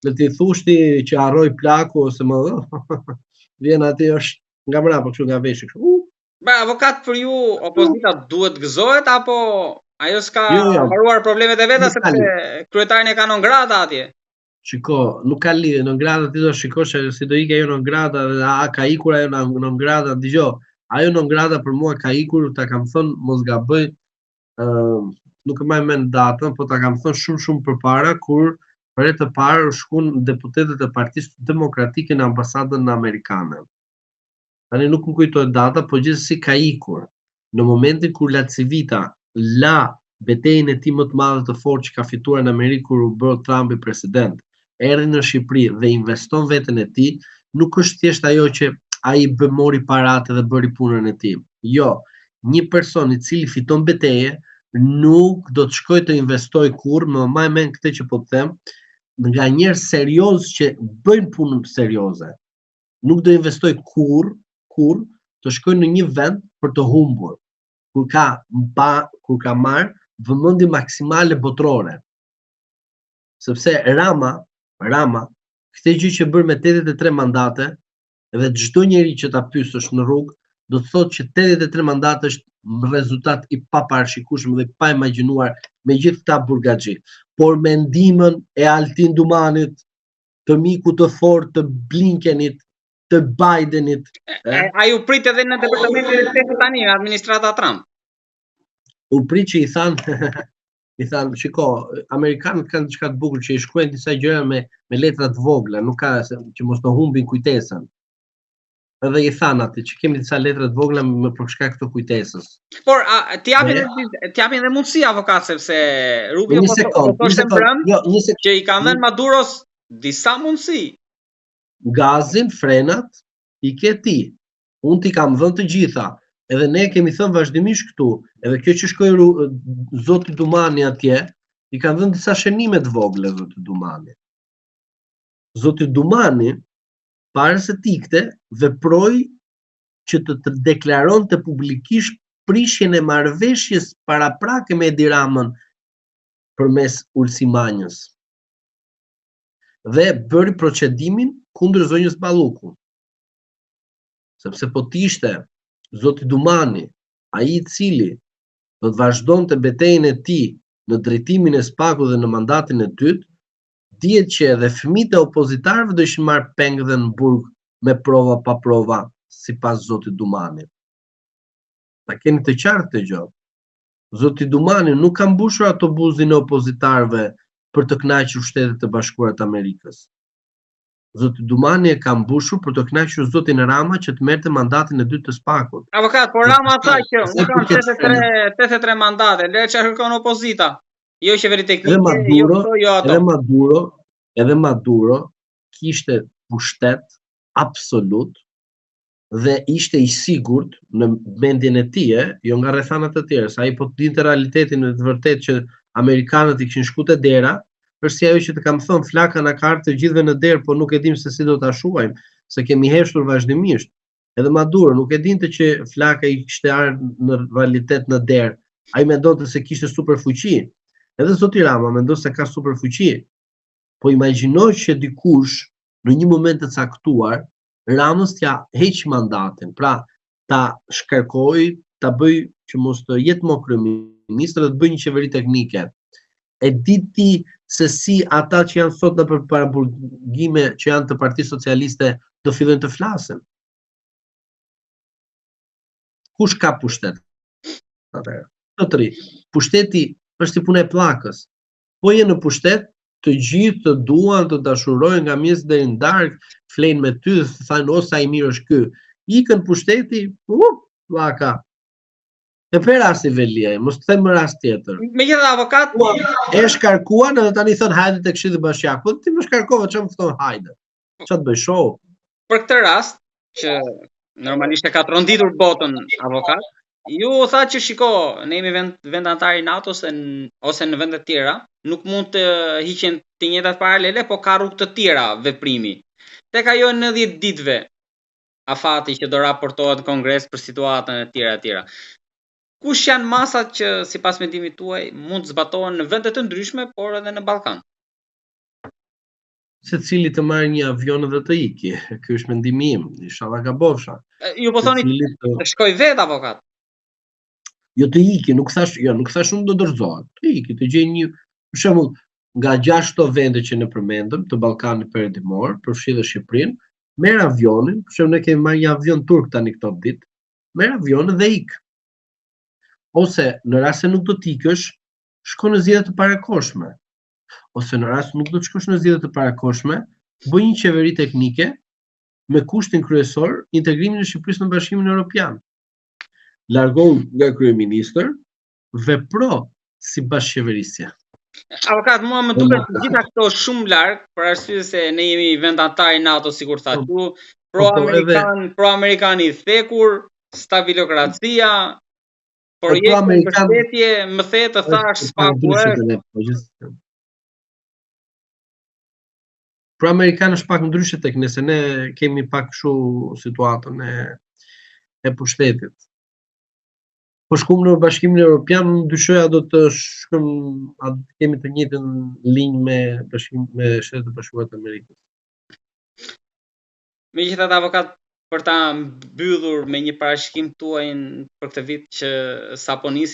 Le ti thush ti që harroj plaku ose më vjen aty është nga mbrapa kështu nga veshi kështu. Pra, avokat, për ju opozita duhet gëzohet apo ajo s'ka Jo. mbaruar problemet e veta sepse kryetarin e ka non grata atje? Shiko, nuk ka lidhje, non grata ti do shikosh si do ikë ajo non grata, a ka ikur ajo non grata, dëgjoj. Ajo non grata për mua ka ikur, ta kam thënë mos gaboj, nuk e mbaj mend datën, po ta kam thënë shumë përpara kur për të parë shkuan deputetët e Partisë Demokratike në ambasadën amerikane. Tani nuk më kujtohet data, po gjithsesi ka ikur. Në momentin kur La Civita la betejën e tij më të madhe të fortë që ka fituar në Amerikë kur u bë Trumpi president, erdhi në Shqipëri dhe investon veten e tij, nuk është thjesht ajo që ai mori paratë dhe bëri punën e tij. Jo, një person i cili fiton betejë nuk do të shkojë të investoj kurrë, më mbaj mend këtë që po të them, nga njerëz serioz që bëjnë punën serioze. Nuk do investoj kurrë të shkojnë në një vend për të humbur, kur ka marrë vëmendje maksimale botrore. Sepse Rama, këtë gjë që bërë me 83 mandate, edhe çdo njeri që ta pyesësh në rrugë, do të thotë që 83 mandate është rezultat i paparashikueshëm dhe pa imagjinuar me gjithë këta burgaxhi. Por me ndihmën e Altin Dumanit, të miku të fortë të Blinkenit, të Bidenit. Ai u prit edhe në departamentin e shtetit tani, administrata Trump. U prit që i thanë, shiko, amerikanët kanë diçka të bukur që i shkruajnë disa gjëra me letra të vogla, nuk ka që mos të humbin kujtesën. Edhe i thanë aty që kemi disa letra të vogla për shkak të kujtesës. Por ti japin dhe mundësi avokat sepse Rubio po thoshte brenda që i kanë dhënë Maduros disa mundësi. Gazin, frenat, i ke ti. Unë ti kam dhënë të gjitha. Edhe ne kemi thënë vazhdimisht këtu. Edhe kjo që shkoi zoti Dumani atje, i kanë dhënë disa shënime të vogla zoti Dumani. Zoti Dumani, para se tikte, veproi që të deklaronte publikisht prishjen e marrëveshjes paraprake me Edi Ramën përmes Ulsimanjës. Dhe bëri procedimin kundër zonjës Balluku. Sepse po t'ishte zoti Dumani, ai i cili do të vazhdonte betejën e tij në drejtimin e SPAK-ut dhe në mandatin e dytë, dihet që edhe fëmijët e opozitarëve do ishin marrë peng dhe në burg me prova pa prova, sipas zotit Dumani. Ta keni të qartë të gjë. Zoti Dumani nuk ka mbushur autobusin e opozitarëve për të kënaqur Shtetet e Bashkuara të Amerikës. Zoti Dumani e ka mbushur për të kënaqur zotin Rama që të merrte mandatin e dytë të SPAK-ut. Avokat, por Rama tha që unë kam 83 mandate, le çfarë kërkon opozita. Jo qeveri teknike, edhe Maduro kishte pushtet absolut dhe ishte i sigurt në mendjen e tij, jo nga rrethanat e tjerë, sa ai po dinte realitetin në të vërtetë që amerikanët i kishin shkuar te dera, është si ajo që të kam thënë, flaka na ka ardhur të gjithëve në derë, po nuk e dim se si do ta shuajmë, se kemi heshtur vazhdimisht. Edhe Maduro nuk e dinte që flaka i kishte ardhur në realitet në derë. Ai mendonte se kishte superfuqi. Edhe zoti Rama mendon se ka superfuqi. Po imagjino që dikush në një moment të caktuar Ramës t'ja heq mandatin, pra ta shkarkoj, ta bëj që mos të jetë më kryeminist dhe të bëj një qeveri teknike. E di ti se si ata që janë sot në paraburgime që janë të Partisë Socialiste do fillojnë të flasin? Kush ka pushtet? Pushteti është i punë e pllakës. Po je në pushtet, të gjithë të duan të dashurojnë nga mjes deri në darkë, flenë me ty dhe thanë o sa i mirë është ky. Ikën pushteti, pllaka. E për rasti Velia, mos të them më rast tjetër. Megjithatë avokat e shkarkuan edhe tani thon hajde tek Këshilli Bashkiak. Po ti më shkarkove çfarë më thon hajde. Çfarë të bëj show? Për këtë rast që normalisht e ka tronditur botën avokat, ju tha që shiko, ne jemi vend antar i NATO-s ose në vende të tjera, nuk mund të hiqen të njëjtat paralele, po ka rrugë të tjera veprimi. Tek ajo 90 ditëve afati që do raportohet në Kongres për situatën e tjera. Kush janë masat që sipas mendimit tuaj mund të zbatohen në vende të ndryshme, por edhe në Ballkan? secili të marrë një avion dhe të iki. Ky është mendimi im, inshallah gabofsha. Ju po thoni të shkoj vet avokat. Jo të iki, nuk thash unë do dorëzohet. Të iki, të gjej një, për shembull, nga 6 këto vende që ne përmendëm, të Ballkanit Perëndimor, përfshi dhe Shqipërinë, merr avionin, për shembull ne kemi marrë një avion turk tani këto ditë, merr avionin dhe ik. Ose në rast se nuk do të ikësh, shko në zgjedhje të parakohshme. Ose në rast nuk do të shkosh në zgjedhje të parakohshme, bëj një qeveri teknike me kushtin kryesor integrimin e Shqipërisë në Bashkimin Evropian. Largohu nga kryeministër, vepro si bashkëqeverisje. Avokat, mua më duket gjitha këto shumë larg, për arsye se ne jemi vendantar i NATO, sikur tha ju, pro-amerikan i thekur, stabilokracia, projekte mbështetje, më the të thash spaku është. Pro-amerikan është pak ndryshe tek ne, se ne kemi pak kështu situatën e pushtetit. Po shkum në Bashkimin Evropian, dyshoja do të kemi të njëjtën linjë me Shtetet e Bashkuara të Amerikës. Megjithatë, avokat, për ta mbyllur me një parashikim tuaj për këtë vit që sapo nisi